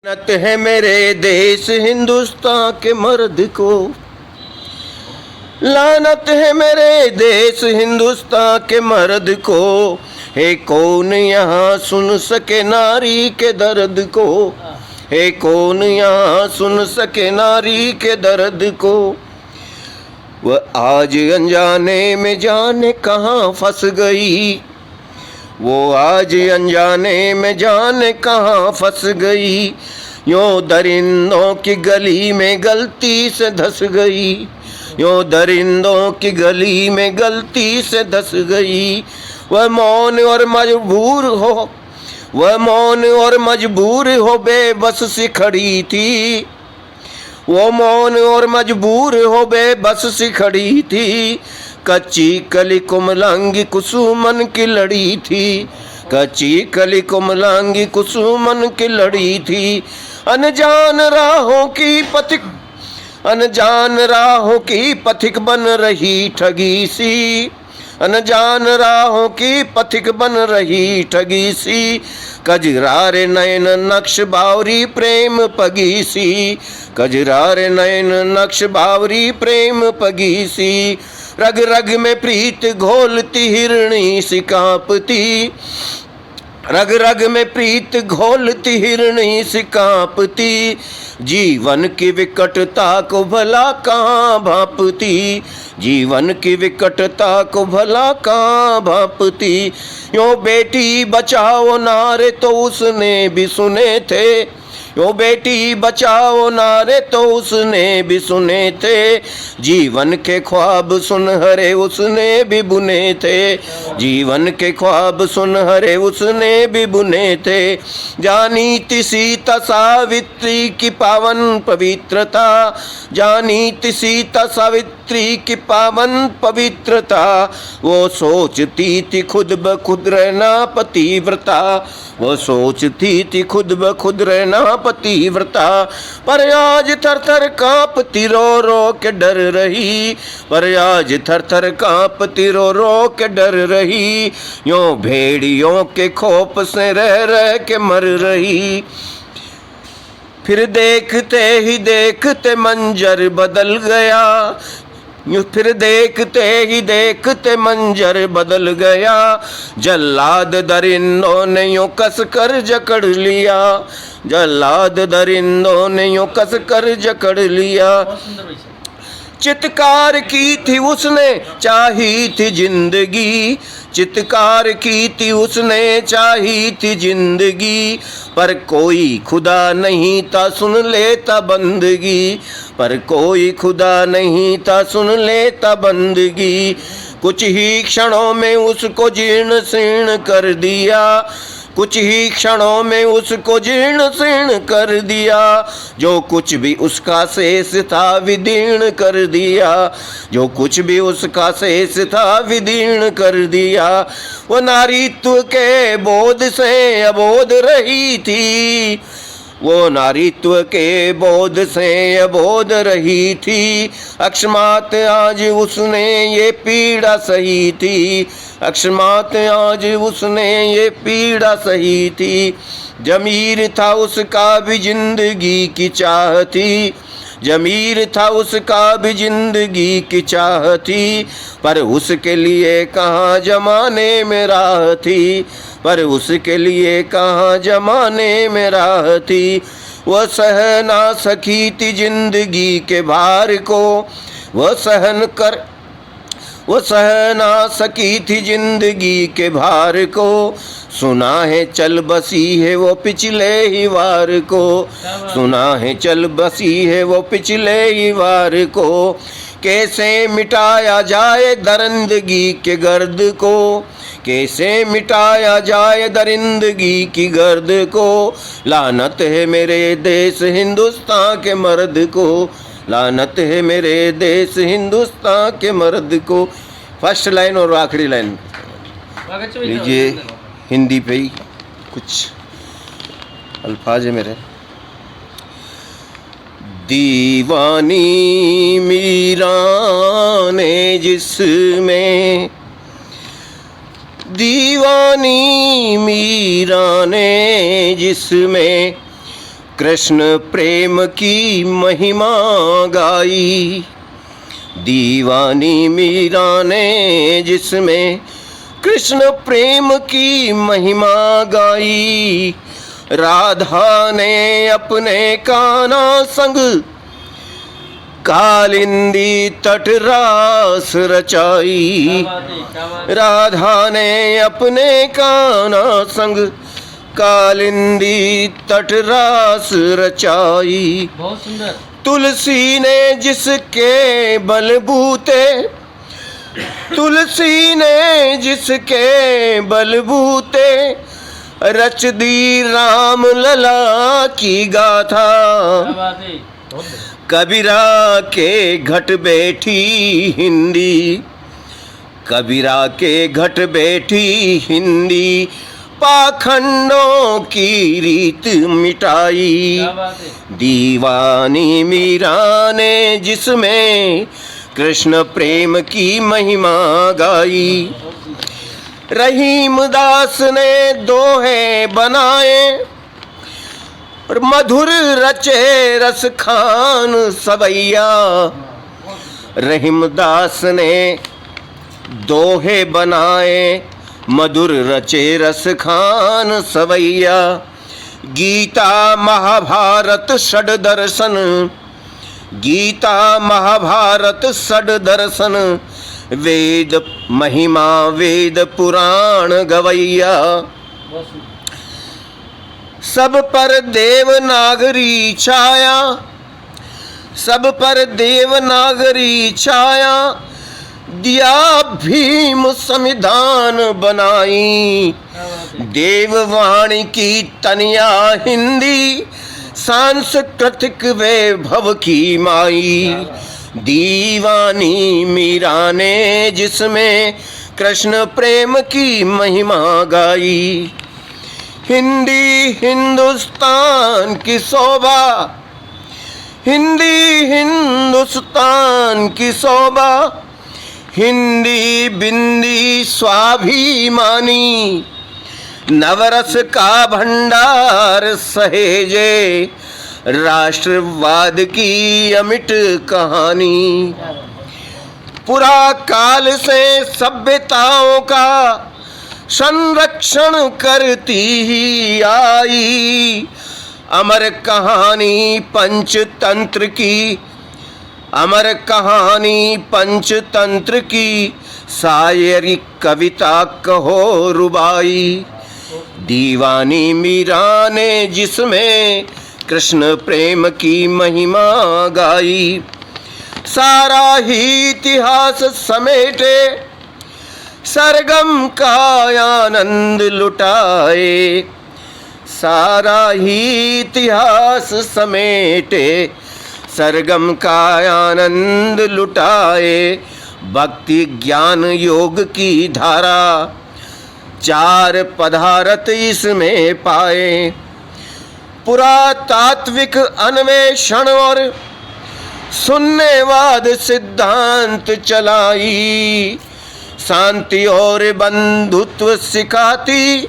लानत है मेरे देश हिंदुस्तान के मर्द को, लानत है मेरे देश हिंदुस्तान के मर्द को। है कौन यहाँ सुन सके नारी के दर्द को, है कौन यहाँ सुन सके नारी के दर्द को। वह आज अनजाने में जाने कहाँ फंस गई, वो आज अनजाने में जाने कहाँ फंस गई। यूं दरिंदों की गली में गलती से धस गई, यूं दरिंदों की गली में गलती से धस गई। वह मौन और मजबूर हो, वह मौन और मजबूर हो बेबस सी खड़ी थी, वो मौन और मजबूर हो बेबस सी खड़ी थी। कच्ची कली कोमलांगी कुसुमन की लड़ी थी, कच्ची कली कोमलांगी कुसुमन की लड़ी थी। अनजान राहों की पथिक, अनजान राहों की पथिक बन रही ठगी सी, अनजान राहों की पथिक बन रही ठगी सी। कजरारे नयन नक्श बावरी प्रेम पगी सी, कजरारे नयन नक्श बावरी प्रेम पगी सी। रग रग में प्रीत घोलती हिरणी सी कांपती, रग रग में प्रीत घोलती हिरणी सी कांपती। जीवन की विकटता को भला कहाँ भांपती, जीवन की विकटता को भला कहाँ भांपती। यो बेटी बचाओ नारे तो उसने भी सुने थे, यो बेटी बचाओ नारे तो उसने भी सुने थे। जीवन के ख्वाब सुनहरे उसने भी बुने थे, जीवन के ख्वाब सुनहरे उसने भी बुने थे। जानी थी सीता सावित्री की पावन पवित्रता, जानी थी सीता सावित्री की पावन पवित्रता। वो सोचती थी खुद ब खुद रहना पतिव्रता, वो सोचती थी खुद ब खुद रहना पतिव्रता। पर आज थर थर कांपती रो रो के डर रही, पर आज थर थर कांपती रो रो के डर रही। यूं भेड़ियों के खौफ से रह रह के मर रही। फिर देखते ही देखते मंजर बदल गया, फिर देखते ही देखते मंजर बदल गया। जल्लाद दरिंदों ने यूं कस कर जकड़ लिया, जल्लाद दरिंदों ने यूं कस कर जकड़ लिया। चित्कार की थी उसने चाही थी जिंदगी, चित्कार की थी उसने चाही थी जिंदगी। पर कोई खुदा नहीं था सुन लेता बंदगी, पर कोई खुदा नहीं था सुन लेता बंदगी। कुछ ही क्षणों में उसको जीर्ण शीर्ण कर दिया, कुछ ही क्षणों में उसको जीर्ण शीर्ण कर दिया। जो कुछ भी उसका शेष था विदीर्ण कर दिया, जो कुछ भी उसका शेष था विदीर्ण कर दिया। वो नारीत्व के बोध से अबोध रही थी, वो नारीत्व के बोध से अबोध रही थी। अकस्मात आज उसने ये पीड़ा सही थी, अकस्मात आज उसने ये पीड़ा सही थी। जमीर था उसका भी जिंदगी की चाह थी, जमीर था उसका भी जिंदगी की चाह थी। पर उसके लिए कहाँ जमाने में राह थी, पर उसके लिए कहाँ जमाने में राह थी। वह सह ना सकी थी जिंदगी के भार को, वह सहन कर, वो सह ना सकी थी जिंदगी के भार को। सुना है चल बसी है वो पिछले ही वार को, सुना है चल बसी है वो पिछले ही वार को। कैसे मिटाया जाए दरिंदगी के गर्द को, कैसे मिटाया जाए दरिंदगी की गर्द को। लानत है मेरे देश हिंदुस्तान के मर्द को, लानत है मेरे देश हिंदुस्तान के मर्द को। फर्स्ट लाइन और आखिरी लाइन लीजिए, हिंदी पे ही कुछ अल्फाज है मेरे। दीवानी मीरा ने जिसमें, दीवानी मीरा ने जिसमें कृष्ण प्रेम की महिमा गाई। दीवानी मीरा ने जिसमें कृष्ण प्रेम की महिमा गाई। राधा ने अपने कान्हा संग कालिंदी तट रास रचाई। राधा ने अपने कान्हा संग कालिंदी तट रास रचाई। बहुत सुंदर। तुलसी ने जिसके बलबूते, तुलसी ने जिसके बलबूते रच दी राम लला की गाथा। कबीरा के घट बैठी हिंदी, कबीरा के घट बैठी हिंदी, पाखंडों की रीत मिटाई। दीवानी मीरा ने जिसमें कृष्ण प्रेम की महिमा गाई। रहीम दास ने दोहे बनाए और मधुर रचे रस खान सवैया। रहीम दास ने दोहे बनाए मधुर रचे रस खान सवैया। गीता महाभारत षड दर्शन, गीता महाभारत षड दर्शन, वेद महिमा वेद पुराण गवैया। सब पर देवनागरी छाया, सब पर देवनागरी छाया, दिया भीम संविधान बनाई। देववाणी की तनिया हिंदी, सांस्कृतिक वैभव की माई। दीवानी मीरा ने जिसमें कृष्ण प्रेम की महिमा गाई। हिंदी हिंदुस्तान की शोभा, हिंदी हिंदुस्तान की शोभा, हिंदी बिंदी स्वाभिमानी। नवरस का भंडार सहेजे राष्ट्रवाद की अमिट कहानी। पुरा काल से सभ्यताओं का संरक्षण करती ही आई। अमर कहानी पंचतंत्र की, अमर कहानी पंचतंत्र की, शायरी कविता कहो रुबाई। दीवानी मीरा ने जिसमें कृष्ण प्रेम की महिमा गाई। सारा ही इतिहास समेटे सरगम का आनंद लुटाए। सारा ही इतिहास समेटे सरगम का आनंद लुटाए। भक्ति ज्ञान योग की धारा चार पदार्थ इसमें पाए। पुरातात्विक अन्वेषण और शून्यवाद सिद्धांत चलाई। शांति और बंधुत्व सिखाती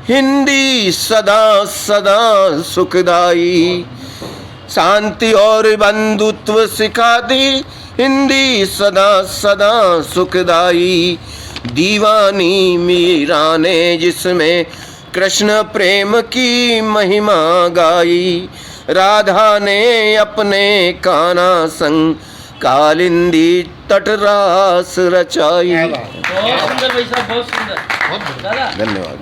हिंदी सदा सदा सुखदाई। शांति और बंधुत्व सिखाती हिंदी सदा सदा सुखदाई। दीवानी मीरा ने जिसमें कृष्ण प्रेम की महिमा गाई। राधा ने अपने कान्हा संग कालिंदी तटरास रचाई। बहुत सुंदर भाई साहब, बहुत सुंदर। धन्यवाद।